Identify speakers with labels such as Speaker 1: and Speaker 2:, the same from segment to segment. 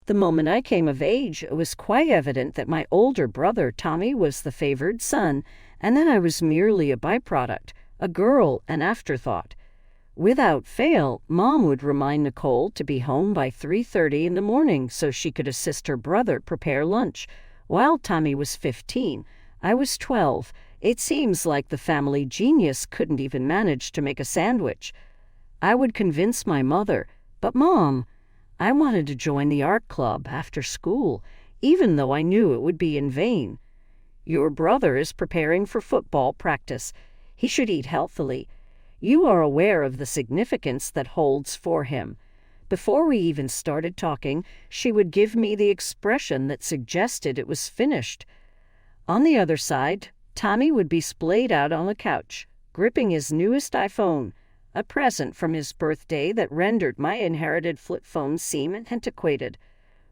Speaker 1: The moment I came of age, it was quite evident that my older brother, Tommy, was the favored son, and that I was merely a byproduct, a girl, an afterthought. Without fail, Mom would remind Nicole to be home by 3:30 in the morning so she could assist her brother prepare lunch. While Tommy was 15, I was 12. It seems like the family genius couldn't even manage to make a sandwich. I would convince my mother, but Mom, I wanted to join the art club after school, even though I knew it would be in vain. Your brother is preparing for football practice. He should eat healthily. You are aware of the significance that holds for him. Before we even started talking, she would give me the expression that suggested it was finished. On the other side, Tommy would be splayed out on the couch, gripping his newest iPhone, a present from his birthday that rendered my inherited flip phone seem antiquated.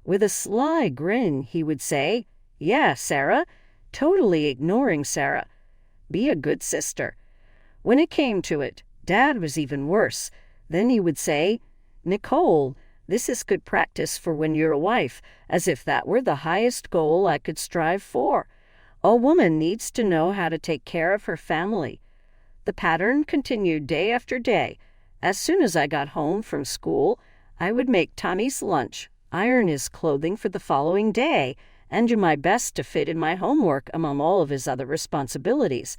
Speaker 1: With a sly grin, he would say, "Yeah, Sarah," totally ignoring Sarah. "Be a good sister." When it came to it, Dad was even worse. Then he would say, "Nicole, this is good practice for when you're a wife," as if that were the highest goal I could strive for. A woman needs to know how to take care of her family. The pattern continued day after day. As soon as I got home from school, I would make Tommy's lunch, iron his clothing for the following day, and do my best to fit in my homework among all of his other responsibilities.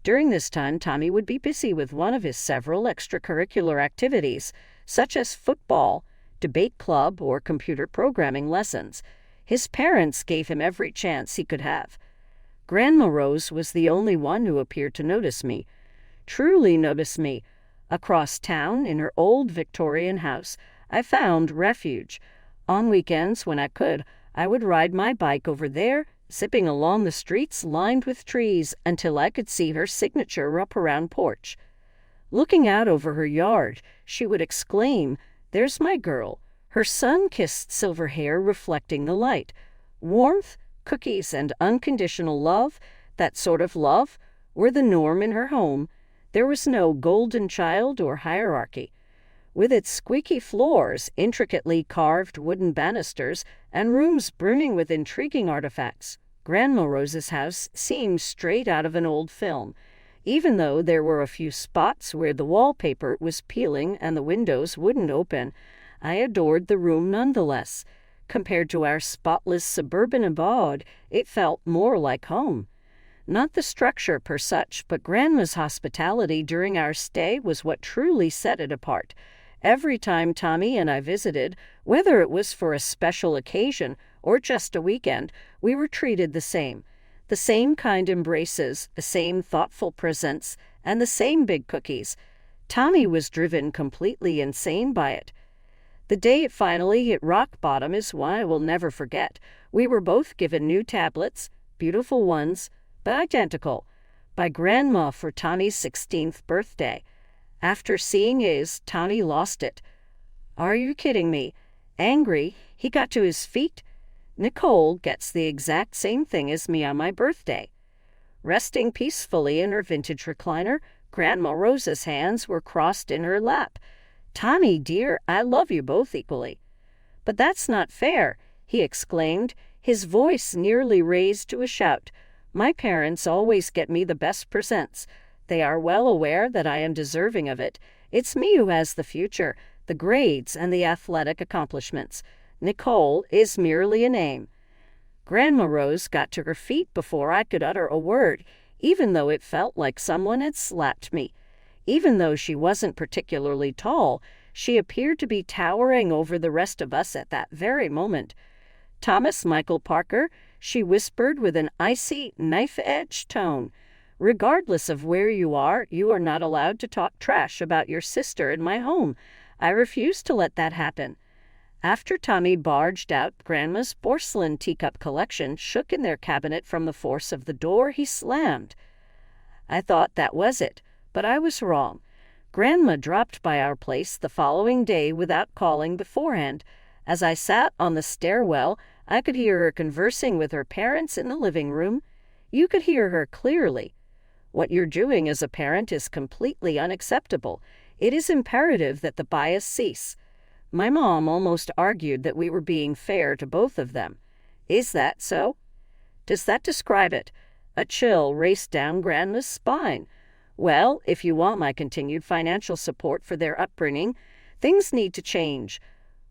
Speaker 1: During this time, Tommy would be busy with one of his several extracurricular activities, such as football, debate club, or computer programming lessons. His parents gave him every chance he could have. Grandma Rose was the only one who appeared to notice me. Truly notice me. Across town, in her old Victorian house, I found refuge. On weekends, when I could, I would ride my bike over there, zipping along the streets lined with trees until I could see her signature wraparound porch. Looking out over her yard, she would exclaim, "There's my girl," her sun-kissed silver hair reflecting the light. Warmth, cookies, and unconditional love, that sort of love, were the norm in her home. There was no golden child or hierarchy. With its squeaky floors, intricately carved wooden banisters, and rooms brimming with intriguing artifacts, Grandma Rose's house seemed straight out of an old film. Even though there were a few spots where the wallpaper was peeling and the windows wouldn't open, I adored the room nonetheless. Compared to our spotless suburban abode, it felt more like home. Not the structure per such, but Grandma's hospitality during our stay was what truly set it apart. Every time Tommy and I visited, whether it was for a special occasion or just a weekend, we were treated the same. The same kind embraces, the same thoughtful presents, and the same big cookies. Tommy was driven completely insane by it. The day it finally hit rock bottom is one I will never forget. We were both given new tablets, beautiful ones, but identical, by Grandma for Tommy's 16th birthday. After seeing his, Tommy lost it. "Are you kidding me?" Angry, he got to his feet. "Nicole gets the exact same thing as me on my birthday." Resting peacefully in her vintage recliner, Grandma Rose's hands were crossed in her lap. "Tommy, dear, I love you both equally." "But that's not fair," he exclaimed, his voice nearly raised to a shout. "My parents always get me the best presents. They are well aware that I am deserving of it. It's me who has the future, the grades, and the athletic accomplishments. Nicole is merely a name." Grandma Rose got to her feet before I could utter a word, even though it felt like someone had slapped me. Even though she wasn't particularly tall, she appeared to be towering over the rest of us at that very moment. "Thomas Michael Parker," she whispered with an icy, knife-edged tone, "regardless of where you are not allowed to talk trash about your sister in my home. I refuse to let that happen." After Tommy barged out, Grandma's porcelain teacup collection shook in their cabinet from the force of the door he slammed. I thought that was it, but I was wrong. Grandma dropped by our place the following day without calling beforehand. As I sat on the stairwell, I could hear her conversing with her parents in the living room. You could hear her clearly. "What you're doing as a parent is completely unacceptable. It is imperative that the bias cease." My mom almost argued that we were being fair to both of them. Is that so? Does that describe it? A chill raced down Grandma's spine. Well, if you want my continued financial support for their upbringing, things need to change.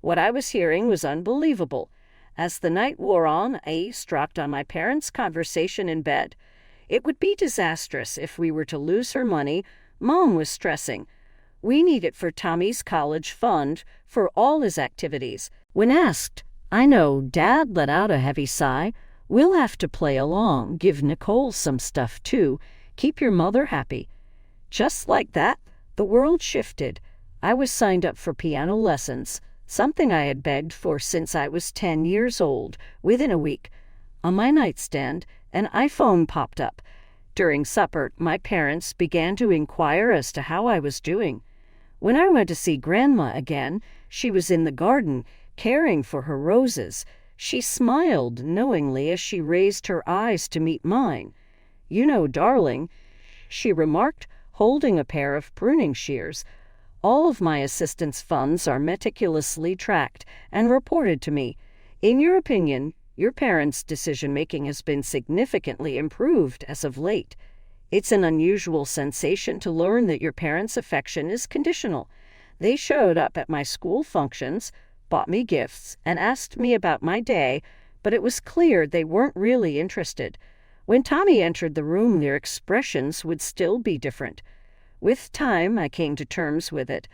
Speaker 1: What I was hearing was unbelievable. As the night wore on, I eavesdropped on my parents' conversation in bed. It would be disastrous if we were to lose her money. Mom was stressing. We need it for Tommy's college fund, for all his activities. When asked, I know, Dad let out a heavy sigh. We'll have to play along, give Nicole some stuff too, keep your mother happy. Just like that, the world shifted. I was signed up for piano lessons, something I had begged for since I was 10 years old. Within a week, on my nightstand, an iPhone popped up. During supper, my parents began to inquire as to how I was doing. When I went to see Grandma again, she was in the garden, caring for her roses. She smiled knowingly as she raised her eyes to meet mine. You know, darling, she remarked, holding a pair of pruning shears. All of my assistance funds are meticulously tracked and reported to me. In your opinion, your parents' decision-making has been significantly improved as of late. It's an unusual sensation to learn that your parents' affection is conditional. They showed up at my school functions, bought me gifts, and asked me about my day, but it was clear they weren't really interested. When Tommy entered the room, their expressions would still be different. With time, I came to terms with it.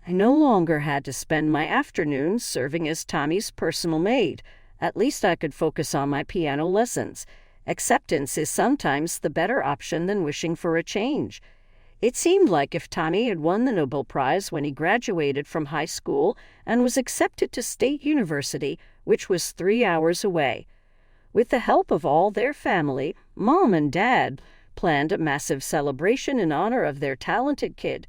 Speaker 1: I no longer had to spend my afternoons serving as Tommy's personal maid. At least I could focus on my piano lessons. Acceptance is sometimes the better option than wishing for a change. It seemed like if Tommy had won the Nobel Prize when he graduated from high school and was accepted to State University, which was 3 hours away. With the help of all their family, Mom and Dad planned a massive celebration in honor of their talented kid.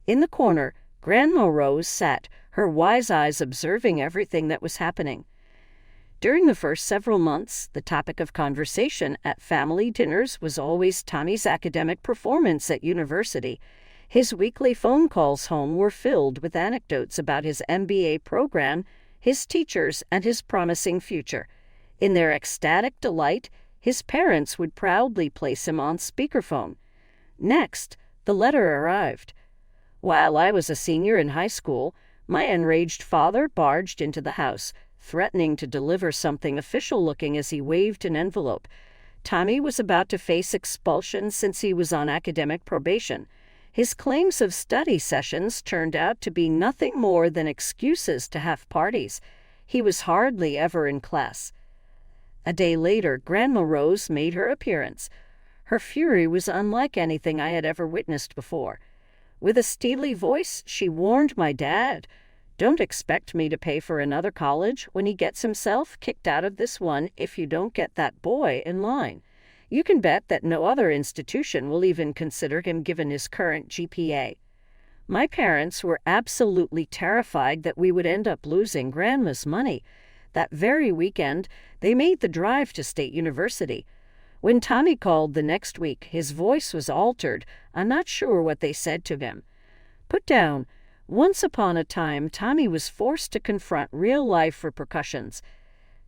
Speaker 1: In the corner, Grandma Rose sat, her wise eyes observing everything that was happening. During the first several months, the topic of conversation at family dinners was always Tommy's academic performance at university. His weekly phone calls home were filled with anecdotes about his MBA program, his teachers, and his promising future. In their ecstatic delight, his parents would proudly place him on speakerphone. Next, the letter arrived. While I was a senior in high school, my enraged father barged into the house, threatening to deliver something official-looking as he waved an envelope. Tommy was about to face expulsion since he was on academic probation. His claims of study sessions turned out to be nothing more than excuses to have parties. He was hardly ever in class. A day later, Grandma Rose made her appearance. Her fury was unlike anything I had ever witnessed before. With a steely voice, she warned my dad, "Don't expect me to pay for another college when he gets himself kicked out of this one if you don't get that boy in line. You can bet that no other institution will even consider him given his current GPA." My parents were absolutely terrified that we would end up losing Grandma's money. That very weekend, they made the drive to State University. When Tommy called the next week, his voice was altered. I'm not sure what they said to him. Put down. Once upon a time, Tommy was forced to confront real-life repercussions.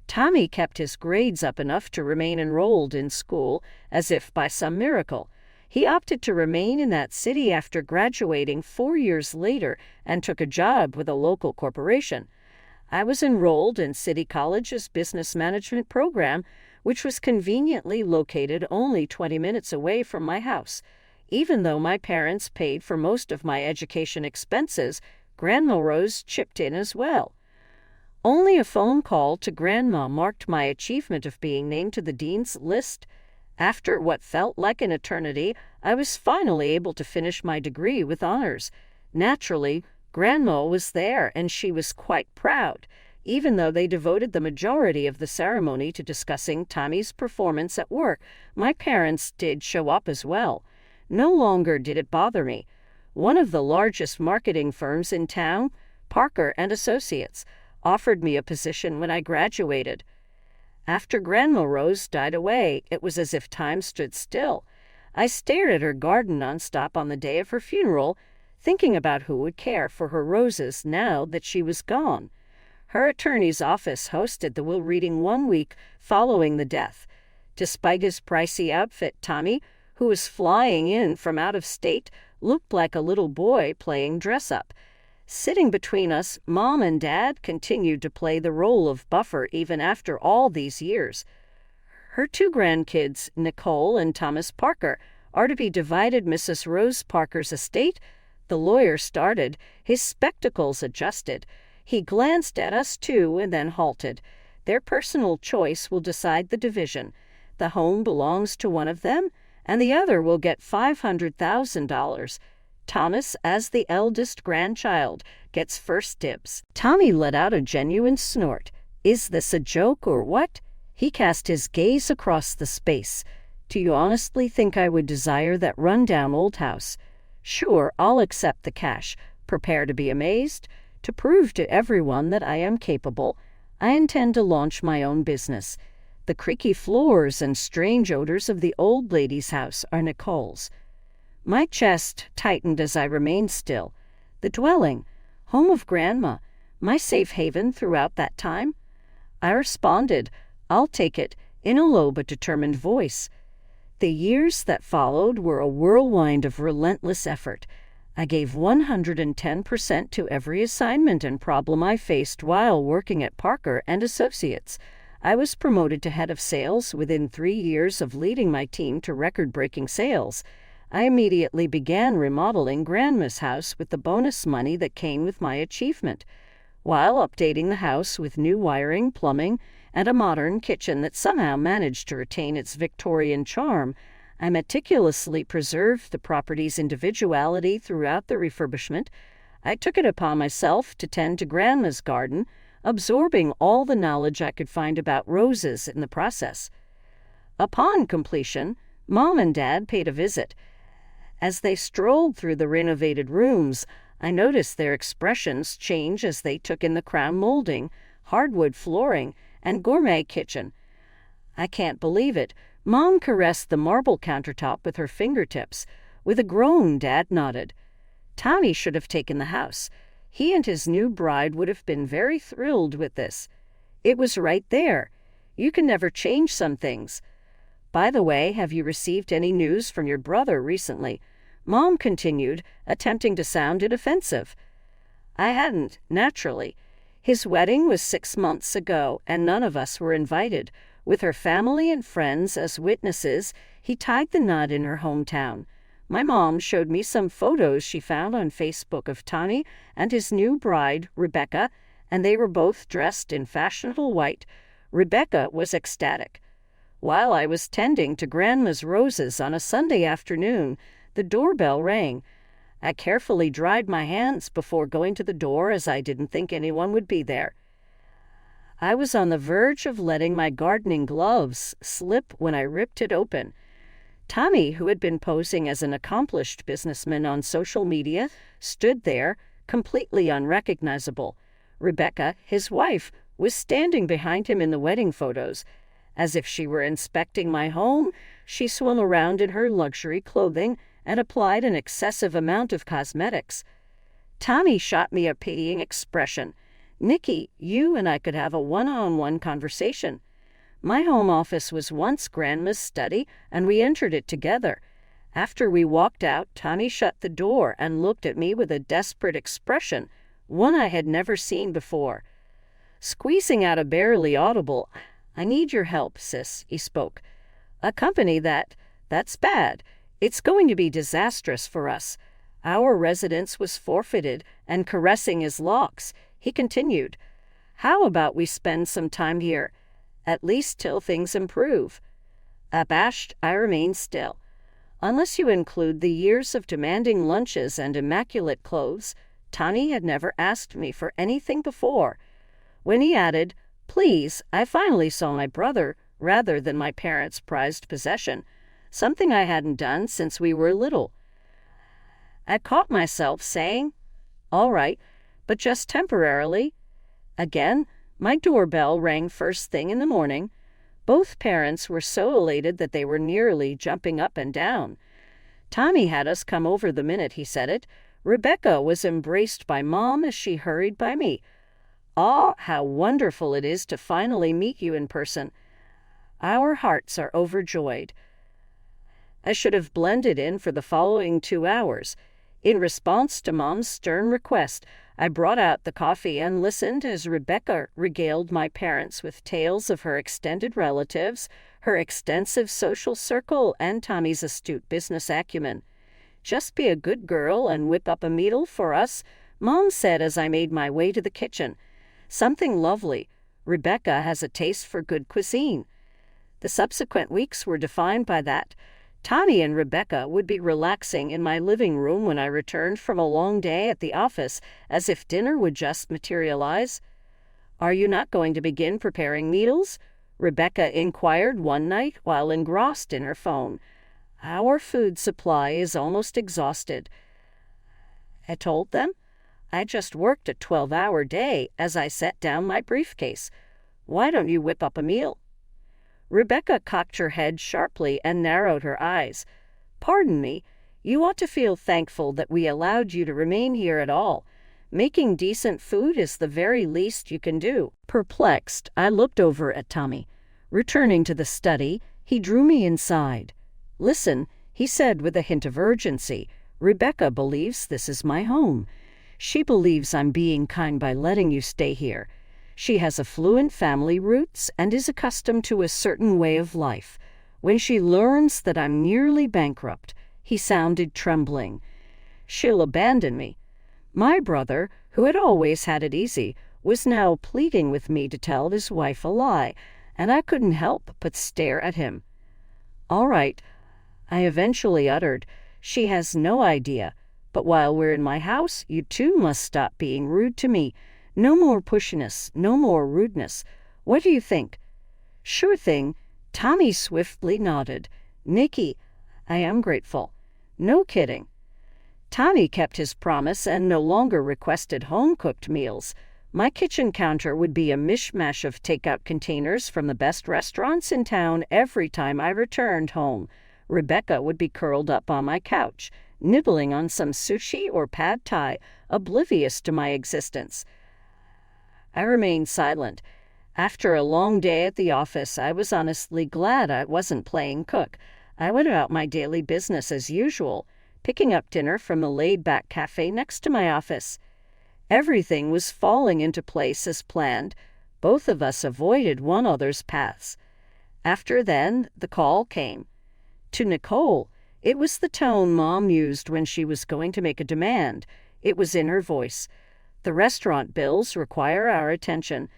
Speaker 1: Tommy kept his grades up enough to remain enrolled in school, as if by some miracle. He opted to remain in that city after graduating 4 years later and took a job with a local corporation. I was enrolled in City College's business management program, which was conveniently located only 20 minutes away from my house. Even though my parents paid for most of my education expenses, Grandma Rose chipped in as well. Only a phone call to Grandma marked my achievement of being named to the dean's list. After what felt like an eternity, I was finally able to finish my degree with honors. Naturally, Grandma was there, and she was quite proud, even though they devoted the majority of the ceremony to discussing Tommy's performance at work. My parents did show up as well. No longer did it bother me. One of the largest marketing firms in town, Parker and Associates, offered me a position when I graduated. After Grandma Rose died away, it was as if time stood still. I stared at her garden nonstop on the day of her funeral, thinking about who would care for her roses now that she was gone. Her attorney's office hosted the will reading 1 week following the death. Despite his pricey outfit, Tommy, who was flying in from out of state, looked like a little boy playing dress-up. Sitting between us, Mom and Dad continued to play the role of buffer even after all these years. Her 2 grandkids, Nicole and Thomas Parker, are to be divided Mrs. Rose Parker's estate. The lawyer started, his spectacles adjusted. He glanced at us too and then halted. Their personal choice will decide the division. The home belongs to one of them, and the other will get $500,000. Thomas, as the eldest grandchild, gets first dibs. Tommy let out a genuine snort. Is this a joke or what? He cast his gaze across the space. Do you honestly think I would desire that run-down old house? Sure, I'll accept the cash. Prepare to be amazed. To prove to everyone that I am capable, I intend to launch my own business. The creaky floors and strange odors of the old lady's house are Nicole's. My chest tightened as I remained still. The dwelling, home of Grandma, my safe haven throughout that time? I responded, I'll take it, in a low but determined voice. The years that followed were a whirlwind of relentless effort. I gave 110% to every assignment and problem I faced while working at Parker and Associates. I was promoted to head of sales within 3 years of leading my team to record-breaking sales. I immediately began remodeling Grandma's house with the bonus money that came with my achievement, while updating the house with new wiring, plumbing, and a modern kitchen that somehow managed to retain its Victorian charm. I meticulously preserved the property's individuality throughout the refurbishment. I took it upon myself to tend to Grandma's garden, absorbing all the knowledge I could find about roses in the process. Upon completion, Mom and Dad paid a visit. As they strolled through the renovated rooms, I noticed their expressions change as they took in the crown molding, hardwood flooring, and gourmet kitchen. I can't believe it. Mom caressed the marble countertop with her fingertips. With a groan, Dad nodded. Tommy should have taken the house. He and his new bride would have been very thrilled with this. It was right there. You can never change some things. By the way, have you received any news from your brother recently? Mom continued, attempting to sound inoffensive. I hadn't, naturally. His wedding was 6 months ago, and none of us were invited. With her family and friends as witnesses, he tied the knot in her hometown. My mom showed me some photos she found on Facebook of Tommy and his new bride, Rebecca, and they were both dressed in fashionable white. Rebecca was ecstatic. While I was tending to Grandma's roses on a Sunday afternoon, the doorbell rang. I carefully dried my hands before going to the door as I didn't think anyone would be there. I was on the verge of letting my gardening gloves slip when I ripped it open. Tommy, who had been posing as an accomplished businessman on social media, stood there, completely unrecognizable. Rebecca, his wife, was standing behind him in the wedding photos. As if she were inspecting my home, she swung around in her luxury clothing and applied an excessive amount of cosmetics. Tommy shot me a pitying expression. Nikki, you and I could have a one-on-one conversation. My home office was once Grandma's study, and we entered it together. After we walked out, Tommy shut the door and looked at me with a desperate expression, one I had never seen before. Squeezing out a barely audible, I need your help, sis, he spoke. A company that's bad. It's going to be disastrous for us. Our residence was forfeited, and caressing his locks, he continued, how about we spend some time here, at least till things improve? Abashed, I remained still. Unless you include the years of demanding lunches and immaculate clothes, Tommy had never asked me for anything before. When he added, please, I finally saw my brother rather than my parents' prized possession, something I hadn't done since we were little. I caught myself saying, all right, but just temporarily. Again, my doorbell rang first thing in the morning. Both parents were so elated that they were nearly jumping up and down. Tommy had us come over the minute he said it. Rebecca was embraced by Mom as she hurried by me. "Ah, how wonderful it is to finally meet you in person. Our hearts are overjoyed." I should have blended in for the following 2 hours. In response to Mom's stern request, I brought out the coffee and listened as Rebecca regaled my parents with tales of her extended relatives, her extensive social circle, and Tommy's astute business acumen. "Just be a good girl and whip up a meal for us," Mom said as I made my way to the kitchen. "Something lovely. Rebecca has a taste for good cuisine." The subsequent weeks were defined by that. Tommy and Rebecca would be relaxing in my living room when I returned from a long day at the office, as if dinner would just materialize. "Are you not going to begin preparing meals?" Rebecca inquired one night while engrossed in her phone. "Our food supply is almost exhausted." I told them. I just worked a 12-hour day as I set down my briefcase. "Why don't you whip up a meal?" Rebecca cocked her head sharply and narrowed her eyes. "Pardon me, you ought to feel thankful that we allowed you to remain here at all. Making decent food is the very least you can do." Perplexed, I looked over at Tommy. Returning to the study, he drew me inside. "Listen," he said with a hint of urgency. "Rebecca believes this is my home. She believes I'm being kind by letting you stay here. She has affluent family roots and is accustomed to a certain way of life. When she learns that I'm nearly bankrupt," he sounded trembling, "she'll abandon me." My brother, who had always had it easy, was now pleading with me to tell his wife a lie, and I couldn't help but stare at him. "All right," I eventually uttered. "She has no idea. But while we're in my house, you two must stop being rude to me. No more pushiness, no more rudeness. What do you think?" "Sure thing." Tommy swiftly nodded. "Nikki, I am grateful." "No kidding." Tommy kept his promise and no longer requested home-cooked meals. My kitchen counter would be a mishmash of takeout containers from the best restaurants in town every time I returned home. Rebecca would be curled up on my couch, nibbling on some sushi or pad thai, oblivious to my existence. I remained silent. After a long day at the office, I was honestly glad I wasn't playing cook. I went about my daily business as usual, picking up dinner from the laid-back cafe next to my office. Everything was falling into place as planned. Both of us avoided one another's paths. After then, the call came. To Nicole, it was the tone Mom used when she was going to make a demand. It was in her voice. "The restaurant bills require our attention.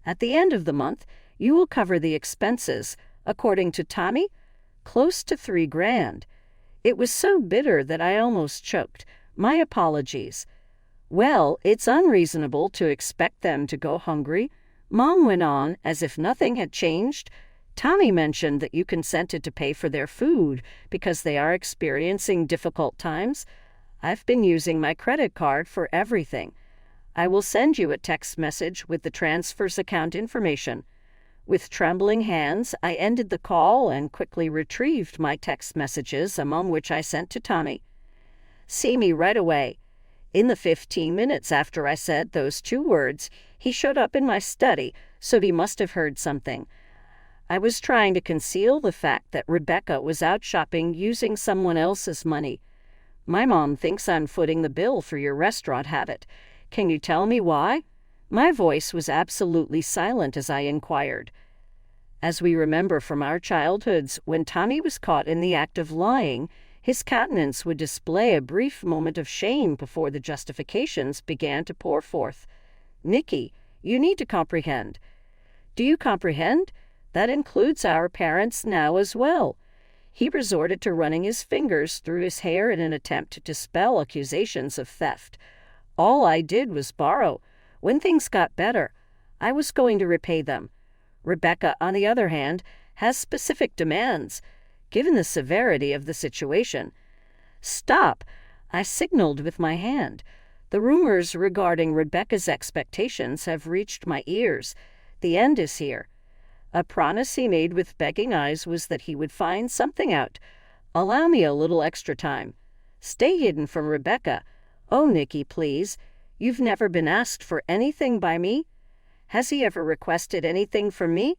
Speaker 1: At the end of the month, you will cover the expenses. According to Tommy, close to $3,000. It was so bitter that I almost choked. My apologies. "Well, it's unreasonable to expect them to go hungry," Mom went on as if nothing had changed. "Tommy mentioned that you consented to pay for their food because they are experiencing difficult times. I've been using my credit card for everything. I will send you a text message with the transfers account information." With trembling hands, I ended the call and quickly retrieved my text messages, among which I sent to Tommy. "See me right away." In the 15 minutes after I said those 2 words, he showed up in my study, so he must have heard something. I was trying to conceal the fact that Rebecca was out shopping using someone else's money. "My mom thinks I'm footing the bill for your restaurant habit. Can you tell me why?" My voice was absolutely silent as I inquired. As we remember from our childhoods, when Tommy was caught in the act of lying, his countenance would display a brief moment of shame before the justifications began to pour forth. "Nikki, you need to comprehend." "Do you comprehend? That includes our parents now as well." He resorted to running his fingers through his hair in an attempt to dispel accusations of theft. "All I did was borrow. When things got better, I was going to repay them. Rebecca, on the other hand, has specific demands, given the severity of the situation." "Stop!" I signaled with my hand. "The rumors regarding Rebecca's expectations have reached my ears. The end is here." A promise he made with begging eyes was that he would find something out. "Allow me a little extra time. Stay hidden from Rebecca. "Oh, Nikki, please. You've never been asked for anything by me? Has he ever requested anything from me?"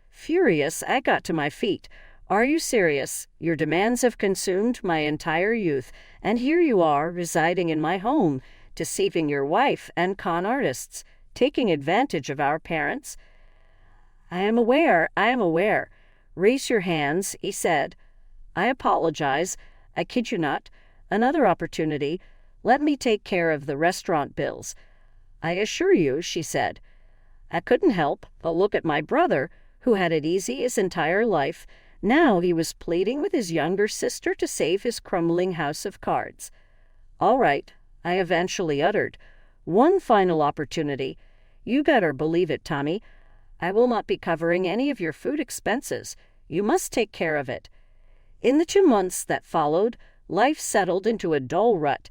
Speaker 1: Furious, I got to my feet. "Are you serious? Your demands have consumed my entire youth, and here you are, residing in my home, deceiving your wife and con artists, taking advantage of our parents." I am aware. "Raise your hands," he said. "I apologize. I kid you not. Another opportunity. Let me take care of the restaurant bills." "I assure you," she said. I couldn't help but look at my brother, who had it easy his entire life. Now he was pleading with his younger sister to save his crumbling house of cards. "All right," I eventually uttered. "One final opportunity. You better believe it, Tommy. I will not be covering any of your food expenses. You must take care of it." In the 2 months that followed, life settled into a dull rut.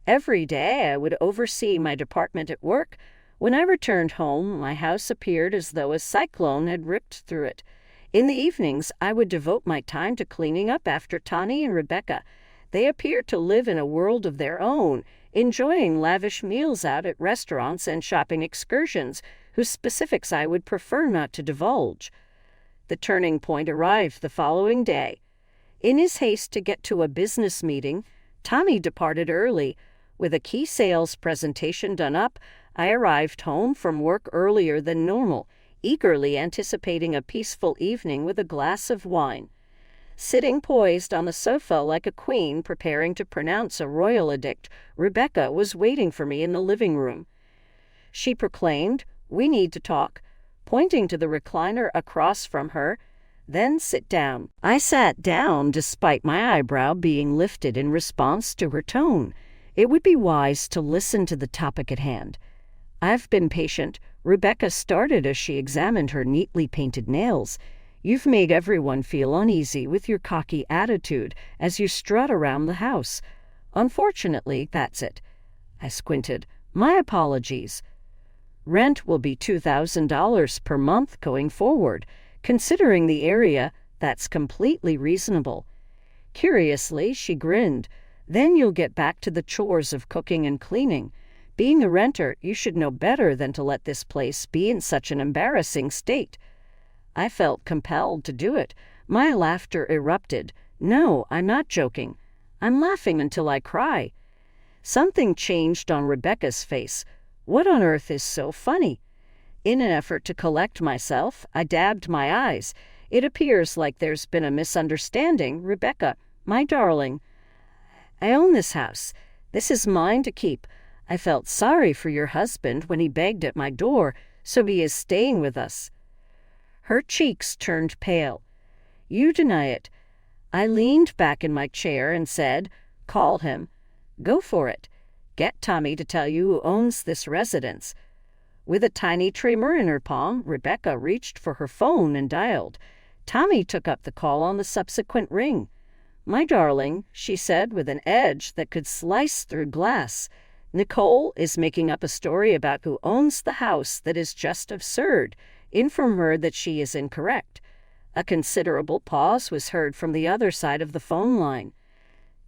Speaker 1: Every day I would oversee my department at work. When I returned home, my house appeared as though a cyclone had ripped through it. In the evenings, I would devote my time to cleaning up after Tani and Rebecca. They appeared to live in a world of their own, enjoying lavish meals out at restaurants and shopping excursions, whose specifics I would prefer not to divulge. The turning point arrived the following day. In his haste to get to a business meeting, Tommy departed early. With a key sales presentation done up, I arrived home from work earlier than normal, eagerly anticipating a peaceful evening with a glass of wine. Sitting poised on the sofa like a queen preparing to pronounce a royal edict, Rebecca was waiting for me in the living room. She proclaimed, "We need to talk," pointing to the recliner across from her. "Then sit down." I sat down despite my eyebrow being lifted in response to her tone. It would be wise to listen to the topic at hand. "I've been patient," Rebecca started as she examined her neatly painted nails. "You've made everyone feel uneasy with your cocky attitude as you strut around the house. Unfortunately, that's it." I squinted. "My apologies." "Rent will be $2,000 per month going forward. Considering the area, that's completely reasonable." Curiously, she grinned. "Then you'll get back to the chores of cooking and cleaning. Being a renter, you should know better than to let this place be in such an embarrassing state." I felt compelled to do it. My laughter erupted. "No, I'm not joking. I'm laughing until I cry." Something changed on Rebecca's face. "What on earth is so funny?" In an effort to collect myself, I dabbed my eyes. "It appears like there's been a misunderstanding, Rebecca. My darling, I own this house. This is mine to keep. I felt sorry for your husband when he begged at my door, so he is staying with us." Her cheeks turned pale. "You deny it." I leaned back in my chair and said, "Call him. Go for it. Get Tommy to tell you who owns this residence." With a tiny tremor in her palm, Rebecca reached for her phone and dialed. Tommy took up the call on the subsequent ring. "My darling," she said with an edge that could slice through glass, "Nicole is making up a story about who owns the house that is just absurd. Inform her that she is incorrect." A considerable pause was heard from the other side of the phone line.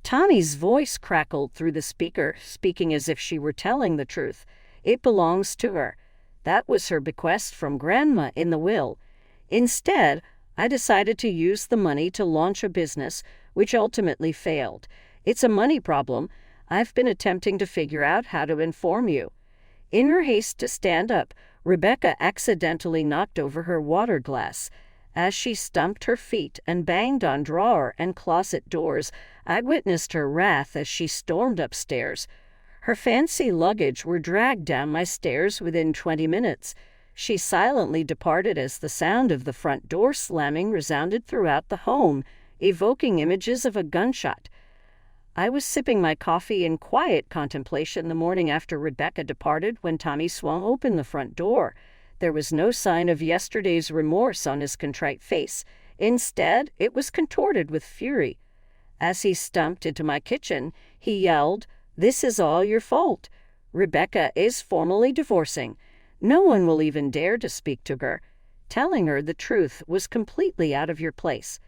Speaker 1: Tommy's voice crackled through the speaker, speaking as if she were telling the truth. "It belongs to her. That was her bequest from Grandma in the will. Instead, I decided to use the money to launch a business, which ultimately failed. It's a money problem. I've been attempting to figure out how to inform you." In her haste to stand up, Rebecca accidentally knocked over her water glass. As she stumped her feet and banged on drawer and closet doors, I witnessed her wrath as she stormed upstairs. Her fancy luggage were dragged down my stairs within 20 minutes. She silently departed as the sound of the front door slamming resounded throughout the home, evoking images of a gunshot. I was sipping my coffee in quiet contemplation the morning after Rebecca departed when Tommy swung open the front door. There was no sign of yesterday's remorse on his contrite face. Instead, it was contorted with fury. As he stumped into my kitchen, he yelled, "This is all your fault. Rebecca is formally divorcing. No one will even dare to speak to her. Telling her the truth was completely out of your place."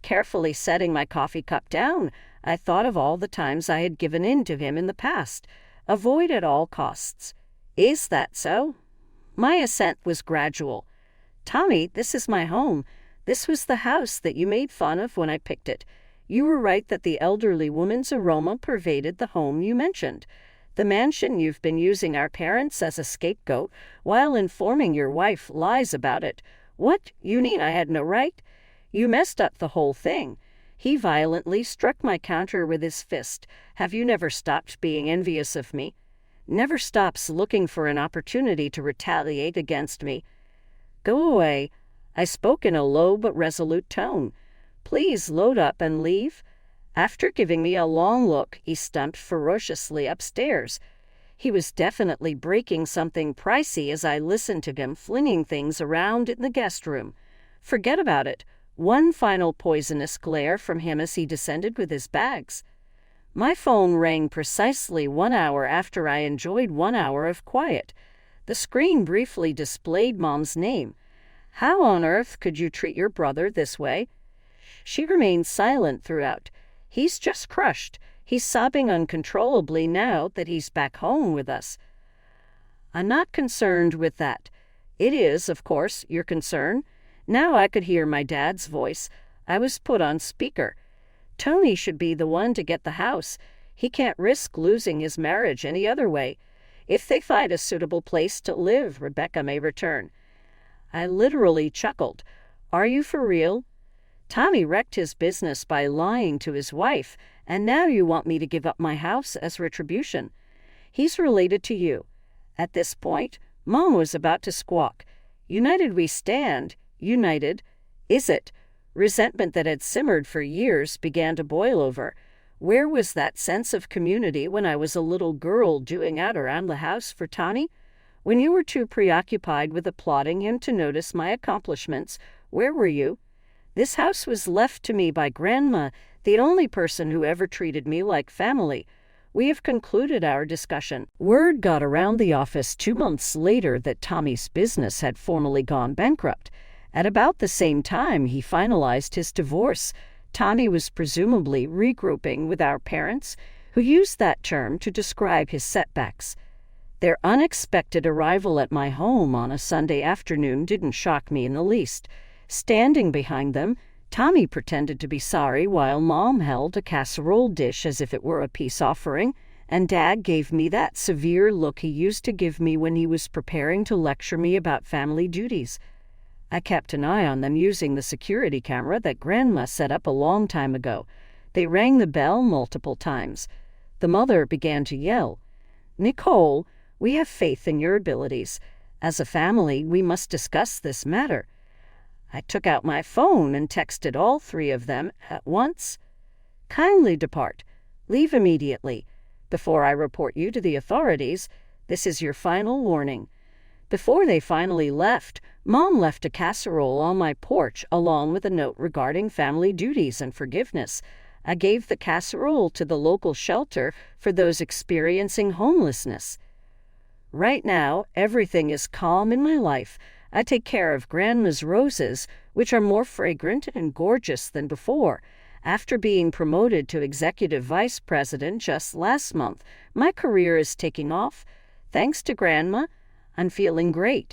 Speaker 1: Carefully setting my coffee cup down, I thought of all the times I had given in to him in the past. Avoid at all costs. Is that so? My assent was gradual. Tommy, this is my home. This was the house that you made fun of when I picked it. You were right that the elderly woman's aroma pervaded the home you mentioned. The mansion you've been using our parents as a scapegoat while informing your wife lies about it. What? You mean I had no right? You messed up the whole thing. He violently struck my counter with his fist. Have you never stopped being envious of me? Never stops looking for an opportunity to retaliate against me. Go away. I spoke in a low but resolute tone. Please load up and leave. After giving me a long look, he stumped ferociously upstairs. He was definitely breaking something pricey as I listened to him flinging things around in the guest room. Forget about it. One final poisonous glare from him as he descended with his bags. My phone rang precisely 1 hour after I enjoyed 1 hour of quiet. The screen briefly displayed Mom's name. How on earth could you treat your brother this way? She remained silent throughout. He's just crushed. He's sobbing uncontrollably now that he's back home with us. I'm not concerned with that. It is, of course, your concern. Now I could hear my dad's voice. I was put on speaker. Tony should be the one to get the house. He can't risk losing his marriage any other way. If they find a suitable place to live, Rebecca may return. I literally chuckled. Are you for real? Tommy wrecked his business by lying to his wife, and now you want me to give up my house as retribution. He's related to you. At this point, Mom was about to squawk. United we stand. United. Is it? Resentment that had simmered for years began to boil over. Where was that sense of community when I was a little girl doing out around the house for Tommy? When you were too preoccupied with applauding him to notice my accomplishments, where were you? This house was left to me by Grandma, the only person who ever treated me like family. We have concluded our discussion. Word got around the office 2 months later that Tommy's business had formally gone bankrupt. At about the same time he finalized his divorce, Tommy was presumably regrouping with our parents, who used that term to describe his setbacks. Their unexpected arrival at my home on a Sunday afternoon didn't shock me in the least. Standing behind them, Tommy pretended to be sorry while Mom held a casserole dish as if it were a peace offering, and Dad gave me that severe look he used to give me when he was preparing to lecture me about family duties. I kept an eye on them using the security camera that Grandma set up a long time ago. They rang the bell multiple times. The mother began to yell, "Nicole, we have faith in your abilities. As a family, we must discuss this matter." I took out my phone and texted all 3 of them at once. "Kindly depart. Leave immediately. Before I report you to the authorities, this is your final warning." Before they finally left, Mom left a casserole on my porch along with a note regarding family duties and forgiveness. I gave the casserole to the local shelter for those experiencing homelessness. Right now, everything is calm in my life. I take care of Grandma's roses, which are more fragrant and gorgeous than before. After being promoted to executive vice president just last month, my career is taking off. Thanks to Grandma, I'm feeling great.